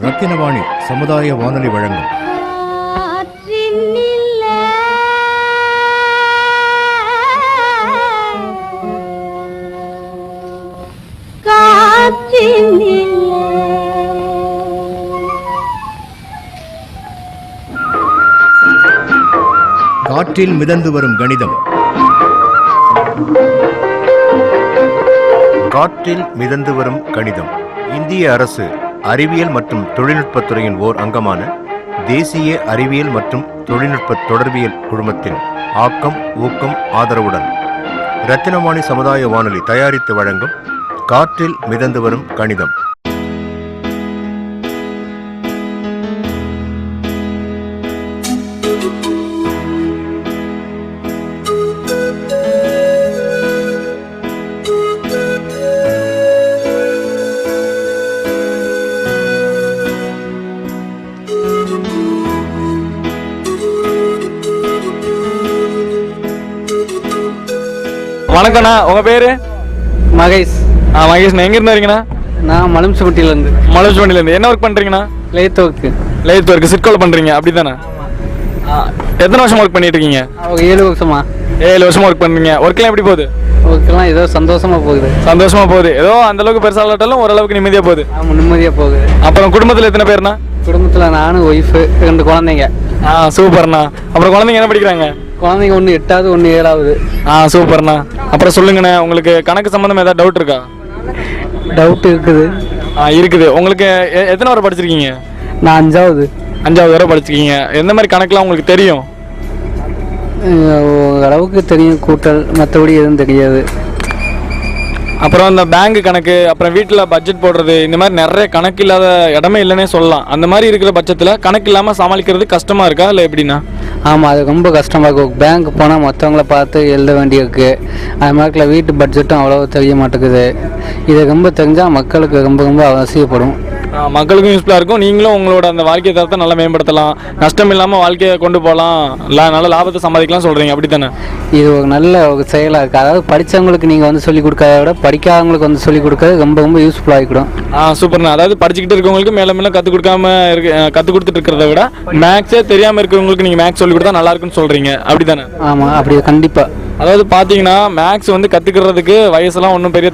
ரத்தினவாணி சமுதாய வானொலி வழங்கும் காற்றில் மிதந்து வரும் கணிதம். காற்றில் மிதந்து வரும் கணிதம் இந்திய அரசு அறிவியல் மற்றும் தொழில்நுட்பத்துறையின் ஓர் அங்கமான தேசிய அறிவியல் மற்றும் தொழில்நுட்ப தொடர்பியல் குழுமத்தின் ஆக்கம் ஊக்கம் ஆதரவுடன் ரத்தினவாணி சமுதாய வானொலி தயாரித்து வழங்கும் காற்றில் மிதந்து வரும் கணிதம். வணக்கண்ணா, உங்க பேரு? மகேஷ். மகேஷ்ண்ணா, எங்க இருந்து வரீங்கண்ணா? நான் மலம்சுப்பட்டியிலேருந்து. மலம்சுப்பட்டியிலேருந்து. என்ன ஒர்க் பண்றீங்கண்ணா? லேத் ஒர்க்கு சிட்கோல பண்றீங்க அப்படித்தானே? எத்தனை வருஷம் ஒர்க் பண்ணிட்டு இருக்கீங்க? 7 வருஷமா. 7 வருஷமா ஒர்க் பண்றீங்க. ஒர்க்லாம் எப்படி போகுது? ஒர்க்கெல்லாம் ஏதோ சந்தோஷமா போகுது. ஏதோ அந்த அளவுக்கு பெருசா இல்லாட்டாலும் ஓரளவுக்கு நிம்மதியா போகுது. ஆமாம், நிம்மதியா போகுது. அப்புறம் குடும்பத்துல எத்தனை பேர்ண்ணா? குடும்பத்தில் நானும் ஒய்ஃபு 2 குழந்தைங்க. சூப்பர்ண்ணா. அப்புறம் குழந்தைங்க என்ன படிக்கிறாங்க? குழந்தைங்க ஒன்று 8வது, ஒன்று 7வது. சூப்பர்ண்ணா. அப்புறம் சொல்லுங்கண்ணே, உங்களுக்கு கணக்கு சம்பந்தம் ஏதாவது டவுட் இருக்கா? டவுட் இருக்குது. இருக்குது. உங்களுக்கு எத்தனை வரை படிச்சிருக்கீங்க? நான் 5வது வரை படிச்சிருக்கீங்க. எந்த மாதிரி கணக்குலாம் உங்களுக்கு தெரியும்? அளவுக்கு தெரியும், கூட்டல், மற்றபடி எதுவும் தெரியாது. அப்புறம் இந்த பேங்க் கணக்கு, அப்புறம் வீட்டில் பட்ஜெட் போடுறது, இந்த மாதிரி நிறைய கணக்கு இல்லாத இடமே இல்லைன்னே சொல்லலாம். அந்த மாதிரி இருக்கிற பட்சத்தில் கணக்கு இல்லாமல் சமாளிக்கிறது கஷ்டமாக இருக்கா இல்லை எப்படின்னா? ஆமாம், அது ரொம்ப கஷ்டமாக இருக்கும். பேங்க் போனால் மற்றவங்கள பார்த்து எழுத வேண்டியிருக்கு. அது மாதிரி வீட்டு பட்ஜெட்டும் அவ்வளோ தெரிய மாட்டேங்குது. இதை ரொம்ப தெரிஞ்சால் மக்களுக்கு ரொம்ப ரொம்ப அவசியப்படும். மக்களுக்கும் யூஸ்ஃபுல்லாக இருக்கும். நீங்களும் உங்களோட அந்த வாழ்க்கை தரத்தை நல்லா மேம்படுத்தலாம், நஷ்டம் இல்லாமல் வாழ்க்கையை கொண்டு போகலாம், நல்ல லாபத்தை சம்பாதிக்கலாம் சொல்கிறீங்க அப்படி தானே? இது ஒரு நல்ல ஒரு செயலாக இருக்குது. அதாவது படித்தவங்களுக்கு நீங்கள் வந்து சொல்லிக் கொடுக்காத விட படிக்காதவங்களுக்கு வந்து சொல்லிக் கொடுக்கறது ரொம்ப ரொம்ப யூஸ்ஃபுல்லாக ஆகிடும். சூப்பர்ண்ணா. அதாவது படிச்சுக்கிட்டு இருக்கவங்களுக்கு மேலே மேலே கற்றுக் கொடுத்துட்டு இருக்கிறத விட மேக்ஸே தெரியாமல் இருக்கிறவங்களுக்கு நீங்கள் மேக்ஸ் சொல்லிக் கொடுத்தா நல்லா இருக்குன்னு சொல்கிறீங்க அப்படி தானே? ஆமாம், அப்படி கண்டிப்பாக. அதாவது பார்த்தீங்கன்னா மேக்ஸ் வந்து கற்றுக்கிறதுக்கு வயசுலாம் ஒன்றும் பெரிய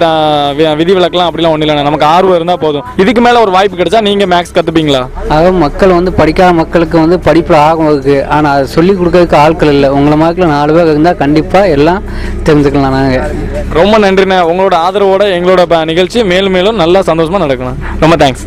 விதிவிலக்கெல்லாம் அப்படிலாம் ஒன்றும் இல்லைண்ணா. நமக்கு ஆர்வம் இருந்தால் போதும். இதுக்கு மேலே ஒரு வாய்ப்பு கிடைச்சா நீங்கள் மேக்ஸ் கற்றுப்பீங்களா? அதாவது மக்கள் வந்து படிக்காத மக்களுக்கு வந்து படிப்பில் ஆகும் இருக்குது. ஆனால் அதை சொல்லிக் கொடுக்கறதுக்கு ஆட்கள் இல்லை. உங்களை மாதிரி 4 பேர் இருந்தால் கண்டிப்பாக எல்லாம் தெரிஞ்சுக்கலாம். நாங்கள் ரொம்ப நன்றிண்ணே. உங்களோட ஆதரவோட எங்களோட நிகழ்ச்சி மேலும் மேலும் நல்லா சந்தோஷமாக நடக்கணும். ரொம்ப தேங்க்ஸ்.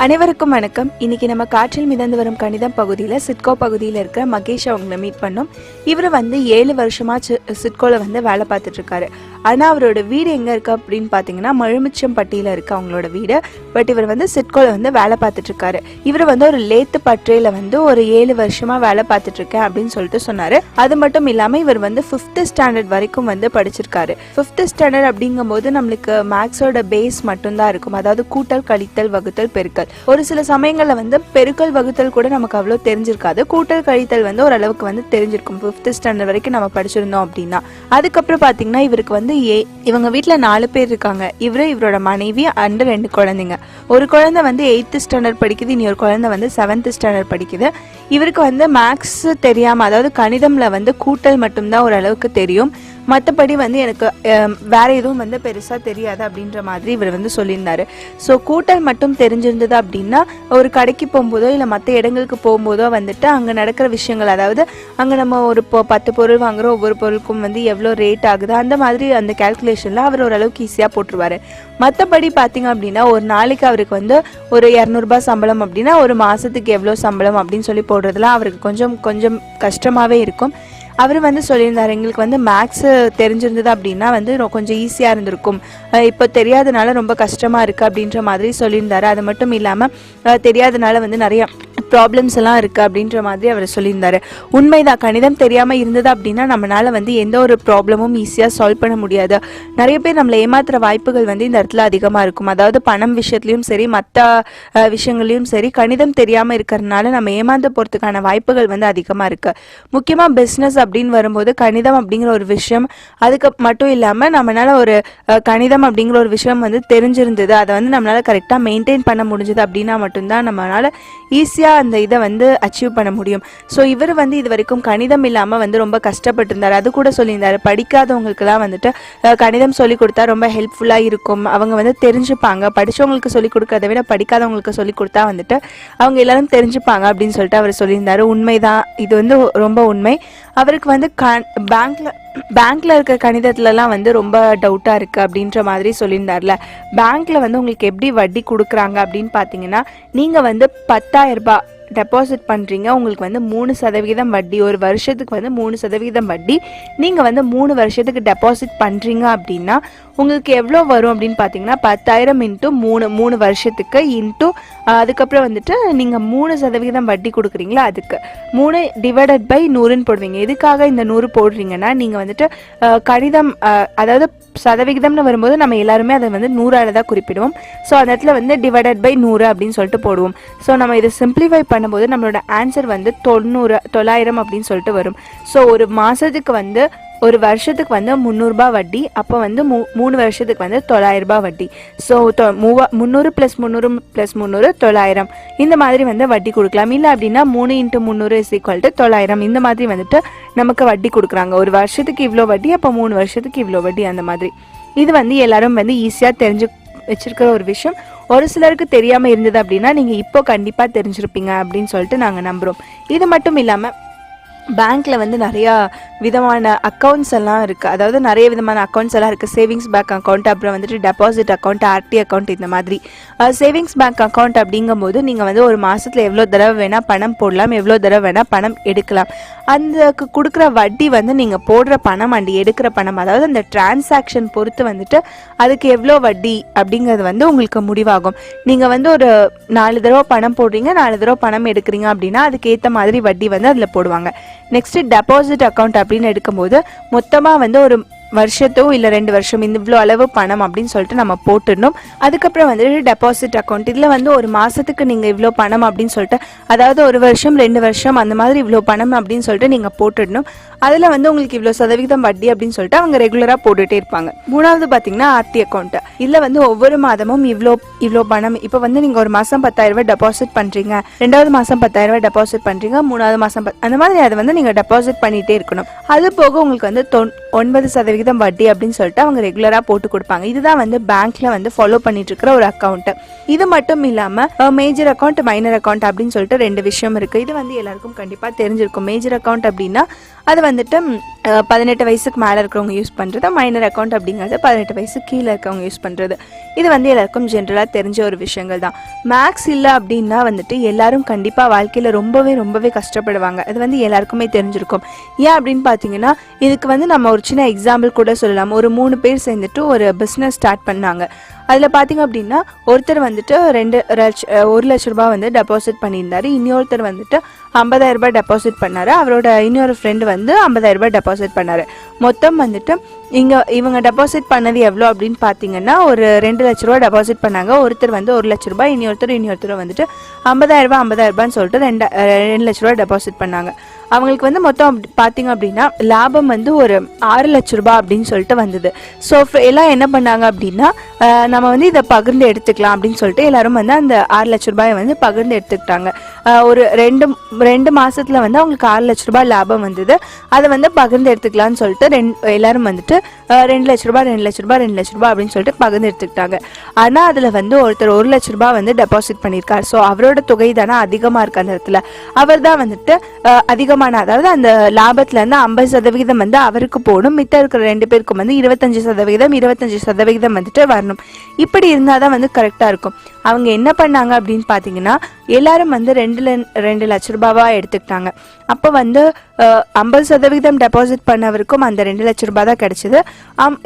அனைவருக்கும் வணக்கம். இன்னைக்கு நம்ம காற்றில் மிதந்து வரும் கணிதம் பகுதியில் சிட்கோ பகுதியில் இருக்கிற மகேஷ் அவங்கள மீட் பண்ணோம். இவர் வந்து 7 வருஷமா சிட்கோல வந்து வேலை பார்த்துட்டு இருக்காரு. ஆனால் அவரோட வீடு எங்கே இருக்குது அப்படின்னு பார்த்தீங்கன்னா மழுமிச்சம்பட்டியில் இருக்குது அவங்களோட வீடு. பட் இவர் வந்து சிட்கோல வந்து வேலை பார்த்துட்டு இருக்காரு. இவர் வந்து ஒரு லேத்து பட்டறையில் வந்து ஒரு 7 வருஷமா வேலை பார்த்துட்டு இருக்கேன் அப்படின்னு சொல்லிட்டு சொன்னாரு. அது மட்டும் இல்லாமல் இவர் வந்து 5th ஸ்டாண்டர்ட் வரைக்கும் வந்து படிச்சிருக்காரு. 5th ஸ்டாண்டர்ட் அப்படிங்கும்போது நம்மளுக்கு மேக்ஸோட பேஸ் மட்டும்தான் இருக்கும். அதாவது கூட்டல், கழித்தல், வகுத்தல், பெருக்கல். ஒரு சில சமயங்கள்ல வந்து பெருக்கல், வகுத்தல் கூட நமக்கு அவ்வளோ தெரிஞ்சிருக்காது. கூட்டல், கழித்தல் வந்து ஓரளவுக்கு வந்து தெரிஞ்சிருக்கும் 5th ஸ்டாண்டர்ட் வரைக்கும் நம்ம படிச்சிருந்தோம் அப்படின்னா. அதுக்கப்புறம் பாத்தீங்கன்னா இவருக்கு வந்து இவங்க வீட்டுல 4 பேர் இருக்காங்க. இவரோட மனைவி அண்ட் 2 குழந்தைங்க. ஒரு குழந்தை வந்து 8th ஸ்டாண்டர்ட் படிக்குது, இனி ஒரு குழந்தை வந்து 7th ஸ்டாண்டர்ட் படிக்குது. இவருக்கு வந்து மேக்ஸ் தெரியாம, அதாவது கணிதம்ல வந்து கூட்டல் மட்டும்தான் ஓரளவுக்கு தெரியும். மற்றபடி வந்து எனக்கு வேற எதுவும் வந்து பெருசாக தெரியாது அப்படின்ற மாதிரி இவர் வந்து சொல்லியிருந்தாரு. ஸோ கூட்டல் மட்டும் தெரிஞ்சிருந்தது அப்படின்னா ஒரு கடைக்கு போகும்போதோ இல்லை மற்ற இடங்களுக்கு போகும்போதோ வந்துட்டு அங்கே நடக்கிற விஷயங்கள், அதாவது அங்கே நம்ம ஒரு 10 பொருள் வாங்குகிறோம், ஒவ்வொரு பொருளுக்கும் வந்து எவ்வளோ ரேட் ஆகுது, அந்த மாதிரி அந்த கேல்குலேஷனில் அவர் ஓரளவுக்கு ஈஸியாக போட்டுருவார். மற்றபடி பார்த்தீங்க அப்படின்னா ஒரு நாளைக்கு அவருக்கு வந்து ஒரு 200 ரூபாய் சம்பளம் அப்படின்னா ஒரு மாதத்துக்கு எவ்வளோ சம்பளம் அப்படின்னு சொல்லி போடுறதுலாம் அவருக்கு கொஞ்சம் கஷ்டமாகவே இருக்கும். அவர் வந்து சொல்லியிருந்தார், எங்களுக்கு வந்து மேக்ஸ் தெரிஞ்சிருந்தது அப்படின்னா வந்து கொஞ்சம் ஈஸியாக இருந்திருக்கும், இப்போ தெரியாதனால ரொம்ப கஷ்டமாக இருக்குது அப்படின்ற மாதிரி சொல்லியிருந்தாரு. அது மட்டும் இல்லாமல் தெரியாதனால வந்து நிறைய ப்ராப்ளம்ஸ் எல்லாம் இருக்குது அப்படின்ற மாதிரி அவர் சொல்லியிருந்தாரு. உண்மைதான், கணிதம் தெரியாமல் இருந்தது அப்படின்னா நம்மளால் வந்து எந்த ஒரு ப்ராப்ளமும் ஈஸியாக சால்வ் பண்ண முடியாது. நிறைய பேர் நம்மளை ஏமாத்துற வாய்ப்புகள் வந்து இந்த இடத்துல அதிகமாக இருக்கும். அதாவது பணம் விஷயத்துலையும் சரி, மற்ற விஷயங்களையும் சரி, கணிதம் தெரியாமல் இருக்கிறதுனால நம்ம ஏமாந்து போகிறதுக்கான வாய்ப்புகள் வந்து அதிகமாக இருக்குது. முக்கியமாக பிஸ்னஸ் அப்படின்னு வரும்போது கணிதம் அப்படிங்கிற ஒரு விஷயம், அதுக்கு மட்டும் இல்லாமல் நம்மளால் ஒரு கணிதம் அப்படிங்கிற ஒரு விஷயம் வந்து தெரிஞ்சிருந்தது, அதை வந்து நம்மளால் கரெக்டாக மெயின்டைன் பண்ண முடிஞ்சது அப்படின்னா மட்டும்தான் நம்மளால் ஈஸியாக அந்த இதை வந்து அச்சீவ் பண்ண முடியும். ஸோ இவர் வந்து இது வரைக்கும் கணிதம் இல்லாமல் வந்து ரொம்ப கஷ்டப்பட்டிருந்தார். அது கூட சொல்லியிருந்தார், படிக்காதவங்களுக்குலாம் வந்துட்டு கணிதம் சொல்லிக் கொடுத்தா ரொம்ப ஹெல்ப்ஃபுல்லாக இருக்கும், அவங்க வந்து தெரிஞ்சுப்பாங்க, படித்தவங்களுக்கு சொல்லிக் கொடுக்கறத விட படிக்காதவங்களுக்கு சொல்லிக் கொடுத்தா வந்துட்டு அவங்க எல்லாரும் தெரிஞ்சுப்பாங்க அப்படின்னு சொல்லிட்டு அவர் சொல்லியிருந்தார். உண்மைதான், இது வந்து ரொம்ப உண்மை. அவருக்கு வந்து பேங்க்ல இருக்க கணிதத்துலலாம் வந்து ரொம்ப டவுட்டாக இருக்குது அப்படின்ற மாதிரி சொல்லியிருந்தார்ல. பேங்க்ல வந்து உங்களுக்கு எப்படி வட்டி கொடுக்குறாங்க அப்படின்னு பார்த்தீங்கன்னா, நீங்கள் வந்து 10,000 ரூபாய் டெபாசிட் பண்ணுறீங்க, உங்களுக்கு வந்து 3% வட்டி, ஒரு வருஷத்துக்கு வந்து 3% வட்டி. நீங்கள் வந்து 3 வருஷத்துக்கு டெபாசிட் பண்ணுறீங்க அப்படின்னா உங்களுக்கு எவ்வளோ வரும் அப்படின்னு பார்த்தீங்கன்னா 10,000 இன்ட்டு 3 வருஷத்துக்கு இன்ட்டு அதுக்கப்புறம் வந்துட்டு நீங்கள் 3% வட்டி கொடுக்குறீங்களா, அதுக்கு 3 டிவைடட் பை 100ன்னு போடுவீங்க. எதுக்காக இந்த 100 போடுறீங்கன்னா, நீங்கள் வந்துட்டு கணிதம் அதாவது சதவிகிதம்னு வரும்போது நம்ம எல்லாருமே அதை வந்து 100ஆல் தான் குறிப்பிடுவோம். ஸோ அந்த இடத்துல வந்து டிவைடட் பை 100 அப்படின்னு சொல்லிட்டு போடுவோம். ஸோ நம்ம இதை சிம்பிளிஃபை பண்ணும்போது நம்மளோட ஆன்சர் வந்து 900 அப்படின்னு சொல்லிட்டு வரும். ஸோ ஒரு மாதத்துக்கு வந்து ஒரு வருஷத்துக்கு வந்து 300 ரூபாய் வட்டி, அப்போ வந்து 3 வருஷத்துக்கு வந்து 900 ரூபாய் வட்டி. ஸோ 300 + 300 + 300 900 இந்த மாதிரி வந்து வட்டி கொடுக்கலாம். இல்லை அப்படின்னா 3 × 300 = 900 இந்த மாதிரி வந்துட்டு நமக்கு வட்டி கொடுக்குறாங்க. ஒரு வருஷத்துக்கு இவ்வளோ வட்டி, அப்போ 3 வருஷத்துக்கு இவ்வளோ வட்டி, அந்த மாதிரி. இது வந்து எல்லாரும் வந்து ஈஸியாக தெரிஞ்சு வச்சிருக்கிற ஒரு விஷயம். ஒரு சிலருக்கு தெரியாமல் இருந்தது அப்படின்னா நீங்கள் இப்போ கண்டிப்பாக தெரிஞ்சிருப்பீங்க அப்படின்னு சொல்லிட்டு நாங்கள் நம்புகிறோம். இது மட்டும் இல்லாமல் பேங்க்ல வந்து நிறையா விதமான அக்கௌண்ட்ஸ் எல்லாம் இருக்குது. அதாவது நிறைய விதமான அக்கௌண்ட்ஸ் எல்லாம் இருக்குது. சேவிங்ஸ் பேங்க் அக்கௌண்ட், அப்புறம் வந்துட்டு டெபாசிட் அக்கௌண்ட், ஆர்டி அக்கௌண்ட், இந்த மாதிரி. சேவிங்ஸ் பேங்க் அக்கௌண்ட் அப்படிங்கும்போது நீங்கள் வந்து ஒரு மாதத்தில் எவ்வளோ தடவை வேணால் பணம் போடலாம், எவ்வளோ தடவை வேணால் பணம் எடுக்கலாம். அதுக்கு கொடுக்குற வட்டி வந்து நீங்கள் போடுற பணம் அண்ட் எடுக்கிற பணம், அதாவது அந்த டிரான்சாக்ஷன் பொறுத்து வந்துட்டு அதுக்கு எவ்வளோ வட்டி அப்படிங்கிறது வந்து உங்களுக்கு முடிவாகும். நீங்கள் வந்து ஒரு 4 தடவை பணம் போடுறீங்க, 4 தடவை பணம் எடுக்கிறீங்க அப்படின்னா அதுக்கு ஏற்ற மாதிரி வட்டி வந்து அதில் போடுவாங்க. நெக்ஸ்ட் டெபாசிட் அக்கௌண்ட் அப்படின்னு எடுக்கும்போது மொத்தமாக வந்து ஒரு வருஷத்தோ இல்லை 2 வருஷம் இந்த இவ்வளோ அளவு பணம் அப்படின்னு சொல்லிட்டு நம்ம போட்டுடணும். அதுக்கப்புறம் வந்துட்டு டெபாசிட் அக்கௌண்ட், இதில் வந்து ஒரு மாதத்துக்கு நீங்கள் இவ்வளோ பணம் அப்படின்னு சொல்லிட்டு, அதாவது ஒரு வருஷம் 2 வருஷம் அந்த மாதிரி இவ்வளோ பணம் அப்படின்னு சொல்லிட்டு நீங்கள் போட்டுடணும். அதில் வந்து உங்களுக்கு இவ்வளோ சதவீதம் வட்டி அப்படின்னு சொல்லிட்டு அவங்க ரெகுலராக போட்டுகிட்டே இருப்பாங்க. 3வது பார்த்தீங்கன்னா ஆர்டி அக்கௌண்ட். இதில் வந்து ஒவ்வொரு மாதமும் இவ்வளோ பணம், இப்போ வந்து நீங்கள் ஒரு மாதம் 10,000 ரூபாய் டெபாசிட் பண்ணுறீங்க, 2வது மாதம் 10,000 ரூபாய் டெபாசிட் பண்ணுறீங்க, 3வது மாதம் அந்த மாதிரி அதை வந்து நீங்கள் டெபாசிட் பண்ணிகிட்டே இருக்கணும். அது போக உங்களுக்கு வந்து 9% வட்டி அப்படின்னு சொல்லிட்டு அவங்க ரெகுலராக போட்டு கொடுப்பாங்க. இதுதான் வந்து பேங்க்ல வந்து ஃபாலோ பண்ணிட்டு இருக்கிற ஒரு அக்கௌண்ட். இது மட்டும் இல்லாமல் மேஜர் அக்கௌண்ட், மைனர் அக்கௌண்ட் அப்படின்னு சொல்லிட்டு 2 விஷயம் இருக்குது. இது வந்து எல்லாருக்கும் கண்டிப்பாக தெரிஞ்சிருக்கும். மேஜர் அக்கௌண்ட் அப்படின்னா அது வந்துட்டு 18 வயசுக்கு மேலே இருக்கிறவங்க யூஸ் பண்ணுறது. மைனர் அக்கௌண்ட் அப்படிங்கிறது 18 வயசுக்கு கீழே இருக்கவங்க யூஸ் பண்ணுறது. இது வந்து எல்லாருக்கும் ஜென்ரலாக தெரிஞ்ச ஒரு விஷயங்கள் தான். மேக்ஸ் இல்லை அப்படின்னா வந்துட்டு எல்லாரும் கண்டிப்பாக வாழ்க்கையில் ரொம்பவே கஷ்டப்படுவாங்க. அது வந்து எல்லாருக்குமே தெரிஞ்சிருக்கும். ஏன் அப்படின்னு பார்த்தீங்கன்னா, இதுக்கு வந்து நம்ம ஒரு சின்ன எக்ஸாம்பிள் கூட சொல்லலாம். ஒரு 3 பேர் சேர்ந்துட்டு ஒரு பிஸ்னஸ் ஸ்டார்ட் பண்ணாங்க. அதில் பார்த்தீங்க அப்படின்னா ஒருத்தர் வந்துட்டு 1 லட்ச ரூபாய் வந்து டெபாசிட் பண்ணியிருந்தாரு, இன்னொருத்தர் வந்துட்டு 50,000 ரூபாய் டெபாசிட் பண்ணாரு, அவரோட இன்னொரு ஃப்ரெண்டு வந்து 50,000 ரூபாய் டெபாசிட் பண்ணாரு. மொத்தம் வந்துட்டு இவங்க டெபாசிட் பண்ணது எவ்வளோ அப்படின்னு பார்த்தீங்கன்னா ஒரு 2 லட்ச ரூபாய் டெபாசிட் பண்ணாங்க. ஒருத்தர் வந்து 1 லட்ச ரூபாய், இன்னொருத்தர் வந்துட்டு 50,000 ரூபான்னு சொல்லிட்டு 2 லட்ச ரூபாய் டெபாசிட் பண்ணாங்க. அவங்களுக்கு வந்து மொத்தம் பார்த்தீங்க அப்படின்னா லாபம் வந்து ஒரு 6 லட்ச ரூபாய் அப்படின்னு சொல்லிட்டு வந்தது. ஸோ எல்லாம் என்ன பண்ணாங்க அப்படின்னா, நம்ம வந்து இதை பகிர்ந்து எடுத்துக்கலாம் அப்படின்னு சொல்லிட்டு எல்லாரும் வந்து அந்த 6 லட்ச ரூபாயை வந்து பகிர்ந்து எடுத்துக்கிட்டாங்க. ஒரு 2 மாசத்துல வந்து அவங்களுக்கு 6 லட்ச ரூபாய் லாபம் வந்தது. அதை வந்து பகிர்ந்து எடுத்துக்கலாம்னு சொல்லிட்டு எல்லாரும் வந்துட்டு 2 லட்ச ரூபாய் அப்படின்னு சொல்லிட்டு பகிர்ந்து எடுத்துக்கிட்டாங்க. ஆனால் அதில் வந்து ஒருத்தர் 1 லட்ச ரூபாய் வந்து டெபாசிட் பண்ணியிருக்காரு. ஸோ அவரோட தொகை தானே அதிகமாக இருக்கு அந்த இடத்துல. அவர் தான் வந்துட்டு அதிகமான, அதாவது அந்த லாபத்துல இருந்து 50% வந்து அவருக்கு போகணும், மித்த இருக்கிற 2 பேருக்கும் வந்து 25% வந்துட்டு வரணும். இப்படி இருந்தாதான் வந்து கரெக்டா இருக்கும். அவங்க என்ன பண்ணாங்க அப்படின்னு பாத்தீங்கன்னா, எல்லாரும் வந்து 2 லட்ச ரூபாவா எடுத்துக்கிட்டாங்க. அப்போ வந்து 50% டெபாசிட் பண்ணவருக்கும் அந்த 2 லட்ச ரூபாய் தான் கிடைச்சிது.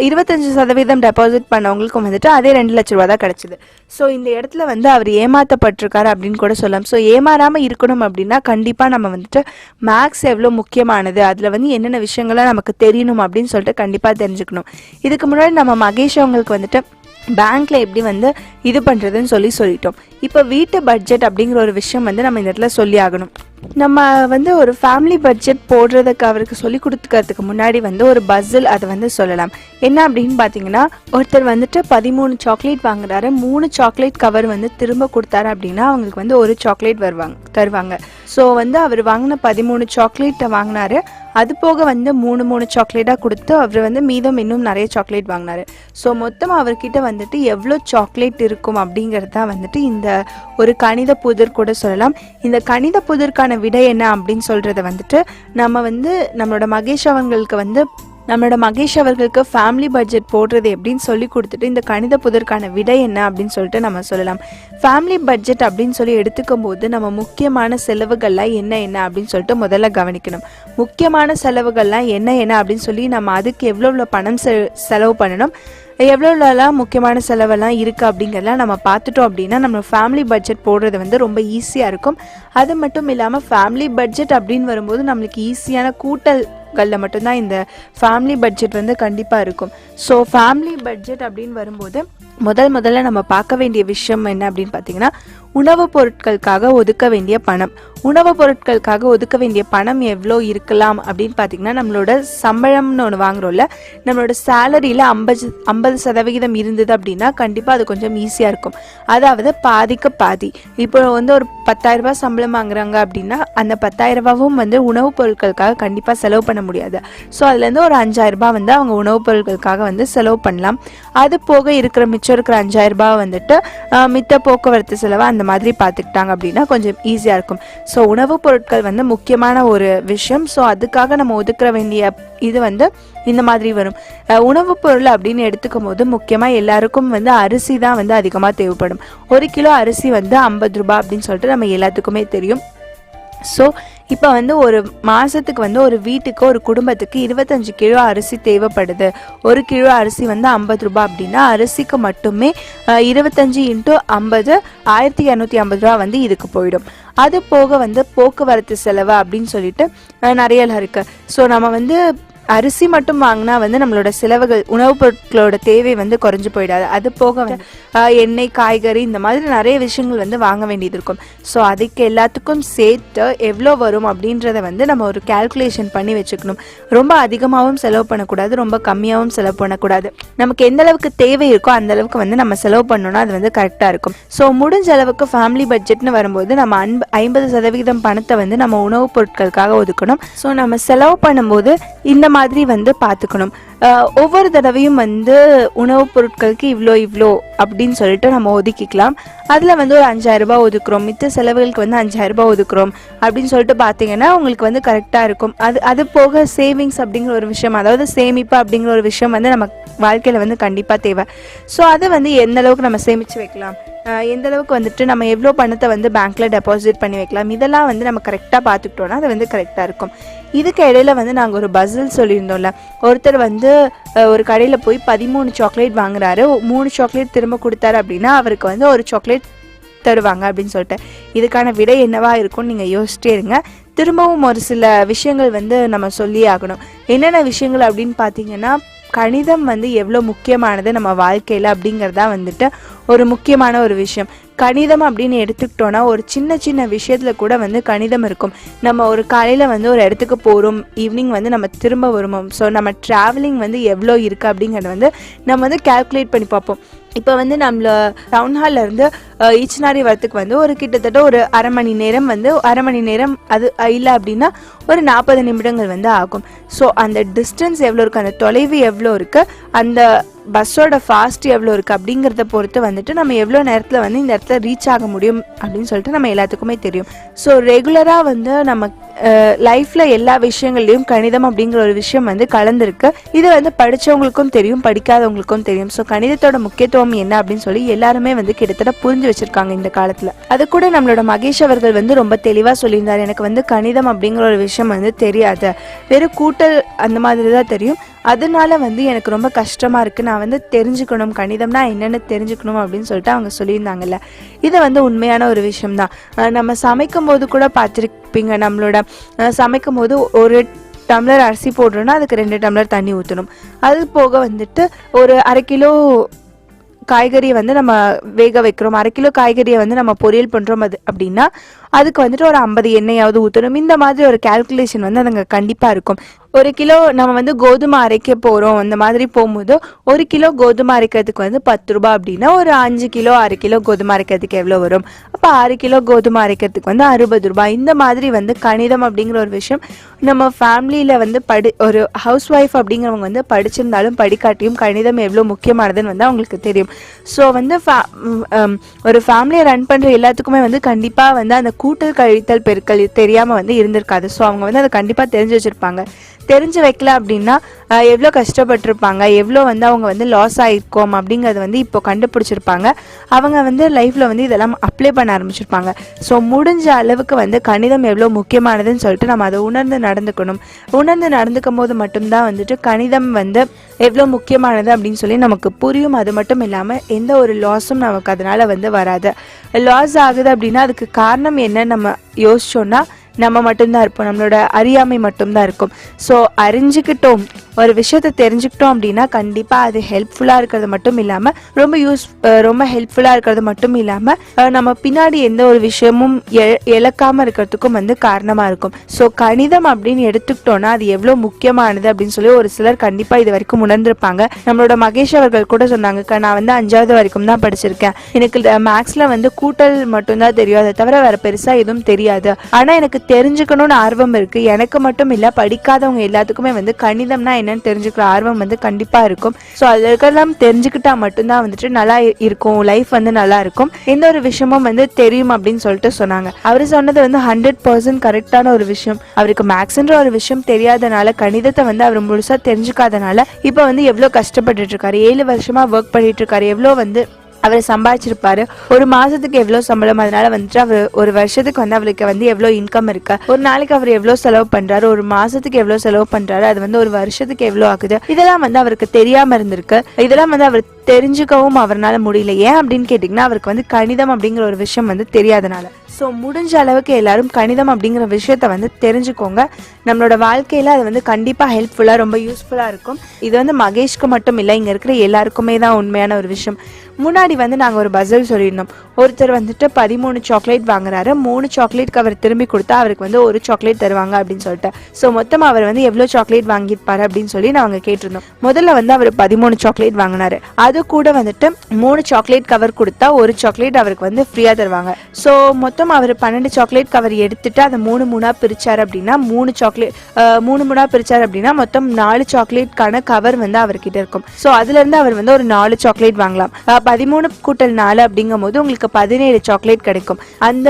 25% டெபாசிட் பண்ணவங்களுக்கும் வந்துட்டு அதே 2 லட்ச ரூபாய் தான் கிடைச்சிது. ஸோ இந்த இடத்துல வந்து அவர் ஏமாற்றப்பட்டிருக்காரு அப்படின்னு கூட சொல்லலாம். ஸோ ஏமாறாமல் இருக்கணும் அப்படின்னா கண்டிப்பாக நம்ம வந்துட்டு மேக்ஸ் எவ்வளோ முக்கியமானது, அதில் வந்து என்னென்ன விஷயங்கள்லாம் நமக்கு தெரியணும் அப்படின்னு சொல்லிட்டு கண்டிப்பாக தெரிஞ்சுக்கணும். இதுக்கு முன்னாடி நம்ம மகேஷ் அவங்களுக்கு வந்துட்டு பேங்க்ல எப்படி வந்து இது பண்ணுறதுன்னு சொல்லிட்டோம். இப்போ வீட்டு பட்ஜெட் அப்படிங்கிற ஒரு விஷயம் வந்து நம்ம இந்த இடத்துல சொல்லி ஆகணும். நம்ம வந்து ஒரு ஃபேமிலி பட்ஜெட் போடுறதுக்கு அவருக்கு சொல்லி கொடுத்துக்கிறதுக்கு முன்னாடி வந்து ஒரு பஸ்ஸில் அதை வந்து சொல்லலாம். என்ன அப்படின்னு பார்த்தீங்கன்னா, ஒருத்தர் வந்துட்டு 13 சாக்லேட் வாங்குறாரு, 3 சாக்லேட் கவர் வந்து திரும்ப கொடுத்தாரு அப்படின்னா அவங்களுக்கு வந்து ஒரு சாக்லேட் தருவாங்க. ஸோ வந்து அவர் வாங்கின 13 சாக்லேட்டை வாங்கினாரு, அது போக வந்து 3 சாக்லேட்டாக கொடுத்து அவர் வந்து மீதம் இன்னும் நிறைய சாக்லேட் வாங்கினாரு. ஸோ மொத்தமாக அவர்கிட்ட வந்துட்டு எவ்வளோ சாக்லேட் இருக்கும் அப்படிங்கிறது தான் வந்துட்டு இந்த ஒரு கணித புதிர் கூட சொல்லலாம். இந்த கணித புதிர்க்கான விடை என்ன அப்படின்னு சொல்கிறத வந்துட்டு நம்ம வந்து நம்மளோட மகேஷ் அவர்களுக்கு ஃபேமிலி பட்ஜெட் போடுறது எப்படின்னு சொல்லி கொடுத்துட்டு இந்த கணித புதிர்க்கான விடை என்ன அப்படின்னு சொல்லிட்டு நம்ம சொல்லலாம். ஃபேமிலி பட்ஜெட் அப்படின்னு சொல்லி எடுத்துக்கும் போது நம்ம முக்கியமான செலவுகள்லாம் என்ன அப்படின்னு சொல்லிட்டு முதல்ல கவனிக்கணும். முக்கியமான செலவுகள்லாம் என்ன அப்படின்னு சொல்லி நம்ம அதுக்கு எவ்வளோ பணம் செலவு பண்ணணும், எவ்வளோலாம் முக்கியமான செலவெல்லாம் இருக்குது அப்படிங்கிறதெல்லாம் நம்ம பார்த்துட்டோம் அப்படின்னா நம்ம ஃபேமிலி பட்ஜெட் போடுறது வந்து ரொம்ப ஈஸியாக இருக்கும். அது மட்டும் இல்லாமல் ஃபேமிலி பட்ஜெட் அப்படின்னு வரும்போது நம்மளுக்கு ஈஸியான கூட்டல்களில் மட்டும்தான் இந்த ஃபேமிலி பட்ஜெட் வந்து கண்டிப்பாக இருக்கும். ஸோ ஃபேமிலி பட்ஜெட் அப்படின்னு வரும்போது முதல்ல நம்ம பார்க்க வேண்டிய விஷயம் என்ன அப்படின்னு பார்த்தீங்கன்னா, உணவுப் பொருட்களுக்காக ஒதுக்க வேண்டிய பணம். உணவுப் பொருட்களுக்காக ஒதுக்க வேண்டிய பணம் எவ்வளோ இருக்கலாம் அப்படின்னு பார்த்தீங்கன்னா, நம்மளோட சம்பளம்னு ஒன்று வாங்குறோம்ல, நம்மளோட சேலரியில் 50% இருந்தது அப்படின்னா கண்டிப்பாக அது கொஞ்சம் ஈஸியாக இருக்கும். அதாவது பாதிக்கு பாதி. இப்போ வந்து ஒரு 10,000 ரூபாய் சம்பளம் வாங்குறாங்க அப்படின்னா அந்த 10,000 ரூபாவும் வந்து உணவுப் பொருட்களுக்காக கண்டிப்பாக செலவு பண்ண முடியாது. ஸோ அதுலேருந்து ஒரு 5,000 ரூபாய் வந்து அவங்க உணவுப் பொருட்களுக்காக வந்து செலவு பண்ணலாம். அது போக மிச்சம் இருக்கிற 5,000 ரூபாய் வந்துட்டு மித்த போக்குவரத்து செலவு அந்த மாதிரி பார்த்துக்கிட்டாங்க அப்படின்னா கொஞ்சம் ஈஸியாக இருக்கும். ஸோ உணவுப் பொருட்கள் வந்து முக்கியமான ஒரு விஷயம். ஸோ அதுக்காக நம்ம ஒதுக்க வேண்டிய இது வந்து இந்த மாதிரி வரும். உணவுப் பொருள் அப்படின்னு எடுத்துக்கும் போது முக்கியமாக எல்லாருக்கும் வந்து அரிசி தான் வந்து அதிகமாக தேவைப்படும். 1 கிலோ அரிசி வந்து 50 ரூபாய் அப்படின்னு சொல்லிட்டு நம்ம எல்லாத்துக்குமே தெரியும். ஸோ இப்போ வந்து ஒரு மாதத்துக்கு வந்து ஒரு வீட்டுக்கு ஒரு குடும்பத்துக்கு 25 கிலோ அரிசி தேவைப்படுது. 1 கிலோ அரிசி வந்து 50 ரூபாய் அப்படின்னா அரிசிக்கு மட்டுமே 25 × 50 1250 ரூபா வந்து இதுக்கு போயிடும். அது போக வந்து போக்குவரத்து செலவு அப்படின்னு சொல்லிட்டு நிறைய இருக்குது. ஸோ நம்ம வந்து அரிசி மட்டும் வாங்கினா வந்து நம்மளோட செலவுகள் உணவுப் பொருட்களோட தேவை வந்து குறைஞ்சு போயிடாது. அது போக எண்ணெய், காய்கறி இந்த மாதிரி நிறைய விஷயங்கள் வந்து வாங்க வேண்டியது இருக்கும். ஸோ அதுக்கு எல்லாத்துக்கும் சேர்த்து எவ்வளோ வரும் அப்படின்றத வந்து நம்ம ஒரு கால்குலேஷன் பண்ணி வச்சுக்கணும். ரொம்ப அதிகமாகவும் செலவு பண்ணக்கூடாது, ரொம்ப கம்மியாகவும் செலவு பண்ணக்கூடாது. நமக்கு எந்த அளவுக்கு தேவை இருக்கோ அந்த அளவுக்கு வந்து நம்ம செலவு பண்ணோம்னா அது வந்து கரெக்டாக இருக்கும். ஸோ முடிஞ்ச அளவுக்கு ஃபேமிலி பட்ஜெட்னு வரும்போது நம்ம 50% பணத்தை வந்து நம்ம உணவுப் பொருட்களுக்காக ஒதுக்கணும். ஸோ நம்ம செலவு பண்ணும்போது இந்த மாதிரி வந்து பார்த்துக்கணும். ஒவ்வொரு தடவையும் வந்து உணவுப் பொருட்களுக்கு இவ்வளோ அப்படின்னு சொல்லிட்டு நம்ம ஒதுக்கிக்கலாம். அதில் வந்து ஒரு 5,000 ரூபாய் ஒதுக்குறோம், மித்த செலவுகளுக்கு வந்து 5,000 ரூபாய் ஒதுக்குறோம் அப்படின்னு சொல்லிட்டு பார்த்தீங்கன்னா உங்களுக்கு வந்து கரெக்டாக இருக்கும். அது போக சேவிங்ஸ் அப்படிங்கிற ஒரு விஷயம், அதாவது சேமிப்பு அப்படிங்கிற ஒரு விஷயம் வந்து நம்ம வாழ்க்கையில் வந்து கண்டிப்பாக தேவை. ஸோ அதை வந்து எந்த அளவுக்கு நம்ம சேமித்து வைக்கலாம், எந்த அளவுக்கு வந்துட்டு நம்ம எவ்வளோ பணத்தை வந்து பேங்க்கில் டெபாசிட் பண்ணி வைக்கலாம், இதெல்லாம் வந்து நம்ம கரெக்டாக பார்த்துக்கிட்டோன்னா அது வந்து கரெக்டாக இருக்கும். இதுக்கு இடையில வந்து நாங்கள் ஒரு பஸ்ஸில் சொல்லியிருந்தோம்ல, ஒருத்தர் வந்து ஒரு கடையில் போய் 13 சாக்லேட் வாங்குறாரு, 3 சாக்லேட் திரும்ப கொடுத்தாரு அப்படின்னா அவருக்கு வந்து ஒரு சாக்லேட் தருவாங்க அப்படின்னு சொல்லிட்டு. இதுக்கான விடை என்னவா இருக்கும்னு நீங்கள் யோசிச்சிட்டே இருங்க. திரும்பவும் ஒரு சில விஷயங்கள் வந்து நம்ம சொல்லியே ஆகணும். என்னென்ன விஷயங்கள் அப்படின்னு பார்த்தீங்கன்னா, கணிதம் வந்து எவ்வளோ முக்கியமானது நம்ம வாழ்க்கையில் அப்படிங்கிறதா வந்துட்டு ஒரு முக்கியமான ஒரு விஷயம். கணிதம் அப்படின்னு எடுத்துக்கிட்டோன்னா ஒரு சின்ன விஷயத்தில் கூட வந்து கணிதம் இருக்கும். நம்ம ஒரு காலையில் வந்து ஒரு இடத்துக்கு போகிறோம், ஈவினிங் வந்து நம்ம திரும்ப வருவோம். ஸோ நம்ம ட்ராவலிங் வந்து எவ்வளோ இருக்குது அப்படிங்கிறத வந்து நம்ம வந்து கால்குலேட் பண்ணி பார்ப்போம். இப்போ வந்து நம்மள டவுன் ஹால்லேருந்து ஈச்சனாரி வரத்துக்கு வந்து ஒரு கிட்டத்தட்ட ஒரு அரை மணி நேரம் அது இல்லை அப்படின்னா ஒரு 40 நிமிடங்கள் வந்து ஆகும். ஸோ அந்த டிஸ்டன்ஸ் எவ்வளோ இருக்குது, அந்த தொலைவு எவ்வளோ இருக்குது, அந்த பஸ்ஸோட ஃபாஸ்ட் எவ்வளோ இருக்குது அப்படிங்கிறத பொறுத்து வந்துட்டு நம்ம எவ்வளோ நேரத்தில் வந்து இந்த இடத்துல ரீச் ஆக முடியும் அப்படின்னு சொல்லிட்டு நம்ம எல்லாத்துக்குமே தெரியும். ஸோ ரெகுலராக வந்து நம்ம லைஃப்பில் எல்லா விஷயங்கள்லையும் கணிதம் அப்படிங்கிற ஒரு விஷயம் வந்து கலந்துருக்கு. இது வந்து படித்தவங்களுக்கும் தெரியும், படிக்காதவங்களுக்கும் தெரியும். ஸோ கணிதத்தோட முக்கியத்துவம் என்ன அப்படின்னு சொல்லி எல்லாருமே வந்து கிட்டத்தட்ட புரிஞ்சு வச்சிருக்காங்க இந்த காலத்தில். அது கூட நம்மளோட மகேஷ் அவர்கள் வந்து ரொம்ப தெளிவாக சொல்லியிருந்தார். எனக்கு வந்து கணிதம் அப்படிங்கிற ஒரு விஷயம் வந்து தெரியாது, வெறும் கூட்டல் அந்த மாதிரி தான் தெரியும், அதனால வந்து எனக்கு ரொம்ப கஷ்டமாக இருக்குது, நான் வந்து தெரிஞ்சுக்கணும், கணிதம்னா என்னென்னு தெரிஞ்சுக்கணும் அப்படின்னு சொல்லிட்டு அவங்க சொல்லியிருந்தாங்கல்ல. இது வந்து உண்மையான ஒரு விஷயம்தான். நம்ம சமைக்கும் போது கூட பார்த்துருப்பீங்க, நம்மளோட சமைக்கும் போது ஒரு டம்ளர் அரிசி போடுறோன்னா அதுக்கு 2 டம்ளர் தண்ணி ஊற்றணும். அது போக வந்துட்டு ஒரு 1/2 கிலோ காய்கறியை வந்து நம்ம வேக வைக்கிறோம், 1/2 கிலோ காய்கறியை வந்து நம்ம பொரியல் பண்ணுறோம் அப்படின்னா அதுக்கு வந்துட்டு ஒரு 50 எண்ணெயாவது ஊற்றணும். இந்த மாதிரி ஒரு கால்குலேஷன் வந்து அதுங்க கண்டிப்பாக இருக்கும். 1 கிலோ நம்ம வந்து கோதுமை அரைக்க போகிறோம், அந்த மாதிரி போகும்போது 1 கிலோ கோதுமை அரைக்கிறதுக்கு வந்து 10 ரூபாய் அப்படின்னா ஒரு 5 கிலோ 1/2 கிலோ கோதுமை அரைக்கிறதுக்கு எவ்வளோ வரும்? அப்போ 6 கிலோ கோதுமை அரைக்கிறதுக்கு வந்து 60 ரூபாய். இந்த மாதிரி வந்து கணிதம் அப்படிங்கிற ஒரு விஷயம் நம்ம ஃபேமிலியில் வந்து ஒரு ஹவுஸ் ஒய்ஃப் அப்படிங்கிறவங்க வந்து படிச்சிருந்தாலும் படிக்காட்டியும் கணிதம் எவ்வளோ முக்கியமானதுன்னு வந்து அவங்களுக்கு தெரியும். ஸோ வந்து ஒரு ஃபேமிலியை ரன் பண்ணுற எல்லாத்துக்குமே வந்து கண்டிப்பாக வந்து அந்த கூட்டல் கழித்தல் பெருக்கல் தெரியாமல் வந்து இருந்திருக்காது. ஸோ அவங்க வந்து அதை கண்டிப்பாக தெரிஞ்சு வச்சுருப்பாங்க. தெரிஞ்சு வைக்கல அப்படின்னா எவ்வளோ கஷ்டப்பட்டிருப்பாங்க, எவ்வளோ வந்து அவங்க வந்து லாஸ் ஆகிருக்கோம் அப்படிங்கிறது வந்து இப்போ கண்டுபிடிச்சிருப்பாங்க. அவங்க வந்து லைஃப்பில் வந்து இதெல்லாம் அப்ளை பண்ண ஆரம்பிச்சிருப்பாங்க. ஸோ முடிஞ்ச அளவுக்கு வந்து கணிதம் எவ்வளோ முக்கியமானதுன்னு சொல்லிட்டு நம்ம அதை உணர்ந்து நடந்துக்கணும். உணர்ந்து நடந்துக்கும் போது மட்டும்தான் வந்துட்டு கணிதம் வந்து எவ்வளோ முக்கியமானது அப்படின்னு சொல்லி நமக்கு புரியும். அது மட்டும் இல்லாமல் எந்த ஒரு லாஸும் நமக்கு அதனால் வந்து வராது. லாஸ் ஆகுது அப்படின்னா அதுக்கு காரணம் என்னன்னு நம்ம யோசிச்சோன்னா நம்ம மட்டும்தான் இருப்போம், நம்மளோட அறியாமை மட்டும்தான் இருக்கும். ஸோ அறிஞ்சிக்கிட்டோம், ஒரு விஷயத்தை தெரிஞ்சுக்கிட்டோம் அப்படின்னா கண்டிப்பாக அது ஹெல்ப்ஃபுல்லாக இருக்கிறது மட்டும் இல்லாமல் ரொம்ப ஹெல்ப்ஃபுல்லாக இருக்கிறது மட்டும் இல்லாமல் நம்ம பின்னாடி எந்த ஒரு விஷயமும் இழக்காமல் இருக்கிறதுக்கும் வந்து காரணமாக இருக்கும். ஸோ கணிதம் அப்படின்னு எடுத்துக்கிட்டோன்னா அது எவ்வளோ முக்கியமானது அப்படின்னு சொல்லி ஒரு சிலர் கண்டிப்பாக இது வரைக்கும் உணர்ந்திருப்பாங்க. நம்மளோட மகேஷ் அவர்கள் கூட சொன்னாங்க, நான் வந்து 5வது வரைக்கும் தான் படிச்சிருக்கேன், எனக்கு மேக்ஸில் வந்து கூட்டல் மட்டும்தான் தெரியும், அதை தவிர வேறு பெருசாக எதுவும் தெரியாது, ஆனால் எனக்கு தெரிஞ்சுக்கணும்னு ஆர்வம் இருக்கு. எனக்கு மட்டும் இல்லை, படிக்காதவங்க எல்லாத்துக்குமே வந்து கணிதம்னா என்னன்னு தெரிஞ்சுக்கிற ஆர்வம் வந்து கண்டிப்பா இருக்கும். ஸோ அதுல இருக்கலாம் தெரிஞ்சுக்கிட்டா மட்டும்தான் வந்துட்டு நல்லா இருக்கும், லைஃப் வந்து நல்லா இருக்கும், எந்த ஒரு விஷயமும் வந்து தெரியும் அப்படின்னு சொல்லிட்டு சொன்னாங்க. அவர் சொன்னது வந்து 100% கரெக்டான ஒரு விஷயம். அவருக்கு மேக்ஸ்ன்ற ஒரு விஷயம் தெரியாதனால, கணிதத்தை வந்து அவர் முழுசா தெரிஞ்சுக்காதனால இப்போ வந்து எவ்வளோ கஷ்டப்பட்டுட்டு இருக்காரு. 7 வருஷமா ஒர்க் பண்ணிட்டு இருக்காரு. எவ்வளோ வந்து அவர் சம்பாதிச்சிருப்பாரு, ஒரு மாசத்துக்கு எவ்வளோ சம்பளம், அதனால வந்துட்டு அவர் ஒரு வருஷத்துக்கு வந்து அவருக்கு வந்து எவ்வளோ இன்கம் இருக்கு, ஒரு நாளைக்கு அவர் எவ்வளோ செலவு பண்றாரு, ஒரு மாசத்துக்கு எவ்வளோ செலவு பண்றாரு, அது வந்து ஒரு வருஷத்துக்கு எவ்வளோ ஆகுது, இதெல்லாம் வந்து அவருக்கு தெரியாம இருந்திருக்கு. இதெல்லாம் வந்து அவர் தெரிஞ்சுக்கவும் அவரால் முடியல. ஏன் அப்படின்னு கேட்டிங்கன்னா அவருக்கு வந்து கணிதம் அப்படிங்கிற ஒரு விஷயம் வந்து தெரியாதனால. ஸோ முடிஞ்ச அளவுக்கு எல்லாரும் கணிதம் அப்படிங்கிற விஷயத்த வந்து தெரிஞ்சுக்கோங்க. நம்மளோட வாழ்க்கையில் அது வந்து கண்டிப்பாக ஹெல்ப்ஃபுல்லாக ரொம்ப யூஸ்ஃபுல்லாக இருக்கும். இது வந்து மகேஷ்க்கு மட்டும் இல்லை, இங்கே இருக்கிற எல்லாருக்குமே தான் உண்மையான ஒரு விஷயம். முன்னாடி வந்து நாங்கள் ஒரு பசில் சொல்லியிருந்தோம். ஒருத்தர் வந்துட்டு 13 சாக்லேட் வாங்குறாரு, 3 சாக்லேட்க்கு அவர் திரும்பி கொடுத்தா அவருக்கு வந்து 1 சாக்லேட் தருவாங்க அப்படின்னு சொல்லிட்டு. ஸோ மொத்தமாக அவர் வந்து எவ்வளோ சாக்லேட் வாங்கியிருப்பாரு அப்படின்னு சொல்லி நாங்கள் கேட்டிருந்தோம். முதல்ல வந்து அவர் 13 சாக்லேட் வாங்கினாரு. அது கூட வந்துட்டு 3 சாக்லேட் கவர் கொடுத்தா 1 சாக்லேட் அவருக்கு வந்து ஃப்ரீயாக தருவாங்க. ஸோ மொத்தம் அவர் 12 சாக்லேட் கவர் எடுத்துட்டு அதை 3 பிரிச்சார் அப்படின்னா 3 பிரிச்சார் அப்படின்னா மொத்தம் 4 சாக்லேட்கான கவர் வந்து அவர்கிட்ட இருக்கும். ஸோ அதுல இருந்து அவர் வந்து ஒரு 4 சாக்லேட் வாங்கலாம். 13 கூட்டல் 4 அப்படிங்கும் போது உங்களுக்கு 17 சாக்லேட் கிடைக்கும். அந்த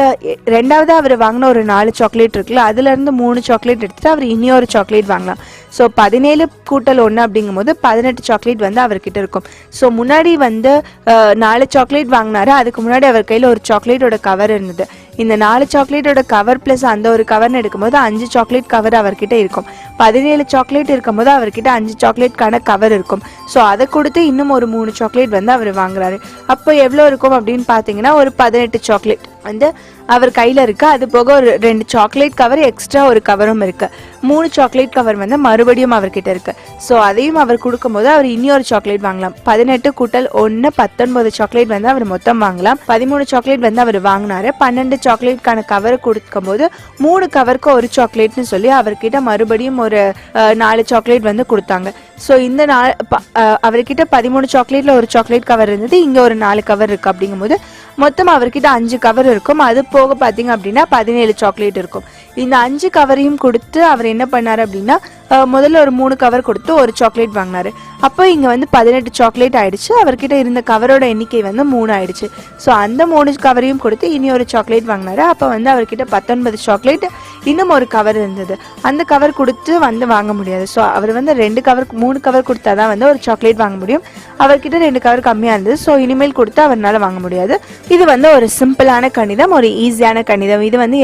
ரெண்டாவது அவர் வாங்கின ஒரு 4 சாக்லேட் இருக்குல்ல, அதுல இருந்து 3 சாக்லேட் எடுத்துட்டு அவர் இனி ஒரு சாக்லேட் வாங்கலாம். ஸோ 17 கூட்டல் 1 அப்படிங்கும் போது 18 சாக்லேட் வந்து அவர்கிட்ட இருக்கும். ஸோ முன்னாடி வந்து 4 சாக்லேட் வாங்கினாரு, அதுக்கு முன்னாடி அவர் கையில் ஒரு சாக்லேட்டோட கவர் இருந்தது. இந்த 4 சாக்லேட்டோட கவர் பிளஸ் அந்த ஒரு கவர்னு எடுக்கும்போது 5 சாக்லேட் கவர் அவர்கிட்ட இருக்கும். 17 சாக்லேட் இருக்கும்போது அவர்கிட்ட 5 சாக்லேட்கான கவர் இருக்கும். ஸோ அதை கொடுத்து இன்னும் ஒரு 3 சாக்லேட் வந்து அவர் வாங்குறாரு. அப்போ எவ்வளோ இருக்கும் அப்படின்னு பார்த்தீங்கன்னா ஒரு 18 சாக்லேட் வந்து அவர் கையில் இருக்கு. அது போக ஒரு 2 சாக்லேட் கவர் எக்ஸ்ட்ரா ஒரு கவரும் இருக்கு. 3 சாக்லேட் கவர் வந்து மறுபடியும் அவர்கிட்ட இருக்கு. ஸோ அதையும் அவர் கொடுக்கும்போது அவர் இனி ஒரு சாக்லேட் வாங்கலாம். 18 கூட்டல் 1 19 சாக்லேட் வந்து அவர் மொத்தம் வாங்கலாம். 13 சாக்லேட் வந்து அவர் வாங்கினாரு. 12 சாக்லேட்கான கவர் கொடுக்கும் போது 3 கவருக்கு 1 சாக்லேட்னு சொல்லி அவர்கிட்ட மறுபடியும் ஒரு 4 சாக்லேட் வந்து கொடுத்தாங்க. ஸோ இந்த அவர்கிட்ட 13 சாக்லேட்ல ஒரு சாக்லேட் கவர் இருந்தது, இங்க ஒரு 4 கவர் இருக்கு. அப்படிங்கும்போது மொத்தம் அவர்கிட்ட 5 கவர் இருக்கும். அது போக பாத்தீங்க அப்படின்னா 17 சாக்லேட் இருக்கும். இந்த 5 கவரையும் கொடுத்து அவர் என்ன பண்ணாரு அப்படின்னா முதல்ல ஒரு 3 கவர் கொடுத்து ஒரு சாக்லேட் வாங்கினாரு. அப்போ இங்கே வந்து 18 சாக்லேட் ஆயிடுச்சு. அவர்கிட்ட இருந்த கவரோட எண்ணிக்கை வந்து 3 ஆயிடுச்சு. ஸோ அந்த 3 கவரையும் கொடுத்து இனி ஒரு சாக்லேட் வாங்கினாரு. அப்போ வந்து அவர்கிட்ட 19 சாக்லேட், இன்னும் ஒரு கவர் இருந்தது. அந்த கவர் கொடுத்து வந்து வாங்க முடியாது. ஸோ அவர் வந்து 3 கவர் கொடுத்தா தான் வந்து ஒரு சாக்லேட் வாங்க முடியும். அவர்கிட்ட 2 கவர் கம்மியாக இருந்தது. ஸோ இனிமேல் கொடுத்து அவரால் வாங்க முடியாது. இது வந்து ஒரு சிம்பிளான கணிதம், ஒரு ஈஸியான கணிதம். இது வந்து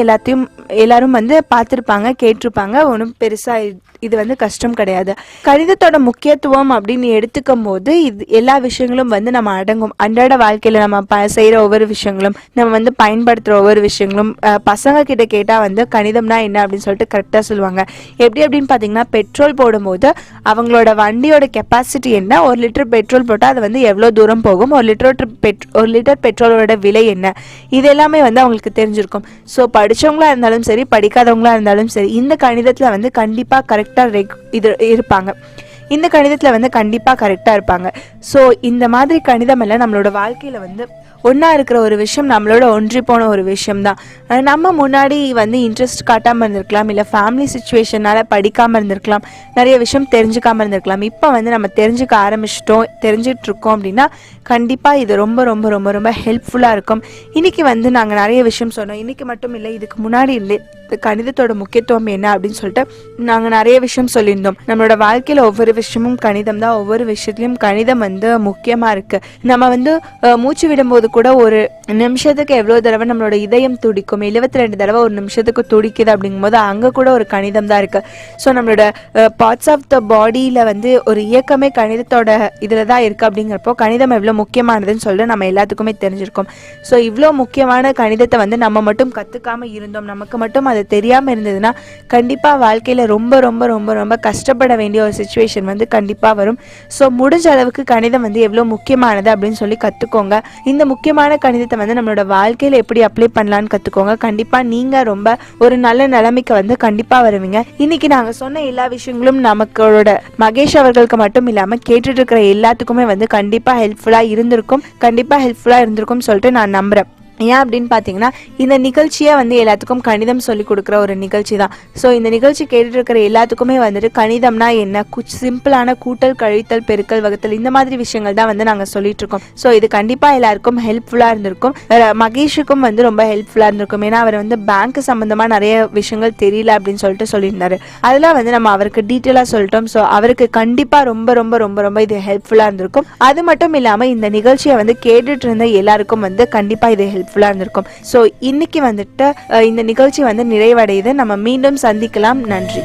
எல்லாரும் வந்து பார்த்துருப்பாங்க, கேட்டிருப்பாங்க. ஒன்றும் பெருசாக இது வந்து கஷ்டம் கிடையாது. கணிதத்தோட முக்கியத்துவம் அப்படின்னு எடுத்துக்கும் போது இது எல்லா விஷயங்களும் வந்து நம்ம அடங்கும். அன்றாட வாழ்க்கையில நம்ம செய்யற ஒவ்வொரு விஷயங்களும், நம்ம வந்து பயன்படுத்துற ஒவ்வொரு விஷயங்களும், பசங்க கிட்ட கேட்டா வந்து கணிதம்னா என்ன அப்படின்னு சொல்லிட்டு கரெக்டா சொல்லுவாங்க. எப்படி அப்படின்னு பாத்தீங்கன்னா, பெட்ரோல் போடும்போது அவங்களோட வண்டியோட கெப்பாசிட்டி என்ன, 1 லிட்டர் பெட்ரோல் போட்டால் அது வந்து எவ்வளோ தூரம் போகும், 1 லிட்டர் பெட்ரோலோட விலை என்ன, இது எல்லாமே வந்து அவங்களுக்கு தெரிஞ்சிருக்கும். ஸோ படிச்சவங்களா இருந்தாலும் சரி, படிக்காதவங்களா இருந்தாலும் சரி, இந்த கணிதத்துல வந்து கண்டிப்பா கரெக்டா இது இருப்பாங்க. இந்த கணிதத்துல வந்து கண்டிப்பா கரெக்டா இருப்பாங்க. ஸோ இந்த மாதிரி கணிதம் எல்லாம் நம்மளோட வாழ்க்கையில வந்து ஒன்றா இருக்கிற ஒரு விஷயம், நம்மளோட ஒன்றி போன ஒரு விஷயம் தான். நம்ம முன்னாடி வந்து இன்ட்ரெஸ்ட் காட்டாமல் இருந்திருக்கலாம், இல்லை ஃபேமிலி சுச்சுவேஷனால் படிக்காமல் இருந்திருக்கலாம், நிறைய விஷயம் தெரிஞ்சுக்காமல் இருந்திருக்கலாம். இப்போ வந்து நம்ம தெரிஞ்சுட்டு இருக்கோம் அப்படின்னா கண்டிப்பாக இது ரொம்ப ரொம்ப ரொம்ப ரொம்ப ஹெல்ப்ஃபுல்லாக இருக்கும். இன்றைக்கி வந்து நாங்கள் நிறைய விஷயம் சொன்னோம். இன்றைக்கி மட்டும் இல்லை, இதுக்கு முன்னாடி இல்லை, கணிதத்தோட முக்கியத்துவம் என்ன அப்படின்னு சொல்லிட்டு நாங்கள் நிறைய விஷயம் சொல்லியிருந்தோம். நம்மளோட வாழ்க்கையில் ஒவ்வொரு விஷயமும் கணிதம் தான். ஒவ்வொரு விஷயத்துலையும் கணிதம் வந்து முக்கியமாக இருக்குது. நம்ம வந்து மூச்சு விடும்போது கூட ஒரு நிமிஷத்துக்கு எவ்வளோ தடவை நம்மளோட இதயம் துடிக்கும், 72 தடவை ஒரு நிமிஷத்துக்கு துடிக்குது. அப்படிங்கும்போது அங்கே கூட ஒரு கணிதம் தான் இருக்குது. ஸோ நம்மளோட பார்ட்ஸ் ஆஃப் த பாடியில் வந்து ஒரு இயக்கமே கணிதத்தோட இதில் தான் இருக்குது. அப்படிங்கிறப்போ கணிதம் எவ்வளோ முக்கியமானதுன்னு சொல்லிட்டு நம்ம எல்லாத்துக்குமே தெரிஞ்சிருக்கோம். ஸோ இவ்வளோ முக்கியமான கணிதத்தை வந்து நம்ம மட்டும் கற்றுக்காமல் இருந்தோம், நமக்கு மட்டும் அது தெரியாமல் இருந்ததுன்னா கண்டிப்பாக வாழ்க்கையில் ரொம்ப ரொம்ப ரொம்ப ரொம்ப கஷ்டப்பட வேண்டிய ஒரு சுச்சுவேஷன் வந்து கண்டிப்பாக வரும். ஸோ முடிஞ்ச அளவுக்கு கணிதம் வந்து எவ்வளோ முக்கியமானது அப்படின்னு சொல்லி கற்றுக்கோங்க. இந்த முக்கியமான கணிதத்தை வந்து நம்மளோட வாழ்க்கையில் எப்படி அப்ளை பண்ணலான்னு கற்றுக்கோங்க. கண்டிப்பாக நீங்கள் ரொம்ப ஒரு நல்ல நிலைமைக்கு வந்து கண்டிப்பாக வருவீங்க. இன்னைக்கு நாங்கள் சொன்ன எல்லா விஷயங்களும் நமக்களோட மகேஷ் அவர்களுக்கு மட்டும் இல்லாமல் கேட்டுட்டு இருக்கிற எல்லாத்துக்குமே வந்து கண்டிப்பாக ஹெல்ப்ஃபுல்லாக இருந்திருக்கும் சொல்லிட்டு நான் நம்புகிறேன். ஏன் அப்படின்னு பார்த்தீங்கன்னா, இந்த நிகழ்ச்சியை வந்து எல்லாத்துக்கும் கணிதம் சொல்லி கொடுக்குற ஒரு நிகழ்ச்சி தான். ஸோ இந்த நிகழ்ச்சி கேட்டுட்டு இருக்கிற எல்லாத்துக்குமே வந்துட்டு கணிதம்னா என்ன, சிம்பிளான கூட்டல், கழித்தல், பெருக்கல், வகுத்தல், இந்த மாதிரி விஷயங்கள் தான் வந்து நாங்கள் சொல்லிட்டு இருக்கோம். ஸோ இது கண்டிப்பாக எல்லாருக்கும் ஹெல்ப்ஃபுல்லாக இருந்திருக்கும். மகேஷுக்கும் வந்து ரொம்ப ஹெல்ப்ஃபுல்லாக இருந்திருக்கும். ஏன்னா அவர் வந்து பேங்க் சம்மந்தமாக நிறைய விஷயங்கள் தெரியல அப்படின்னு சொல்லிட்டு சொல்லியிருந்தாரு. அதெல்லாம் வந்து நம்ம அவருக்கு டீட்டெயிலாக சொல்லிட்டோம். ஸோ அவருக்கு கண்டிப்பாக ரொம்ப ரொம்ப ரொம்ப ரொம்ப இது ஹெல்ப்ஃபுல்லாக இருந்திருக்கும். அது மட்டும் இல்லாமல் இந்த நிகழ்ச்சியை வந்து கேட்டுட்டு இருந்த எல்லாருக்கும் வந்து கண்டிப்பாக இது ஹெல்ப்ஃபுல்லாக இருந்திருக்கும். ஸோ இன்னைக்கு வந்துட்டு இந்த நிகழ்ச்சி வந்து நிறைவடையுது. நம்ம மீண்டும் சந்திக்கலாம். நன்றி.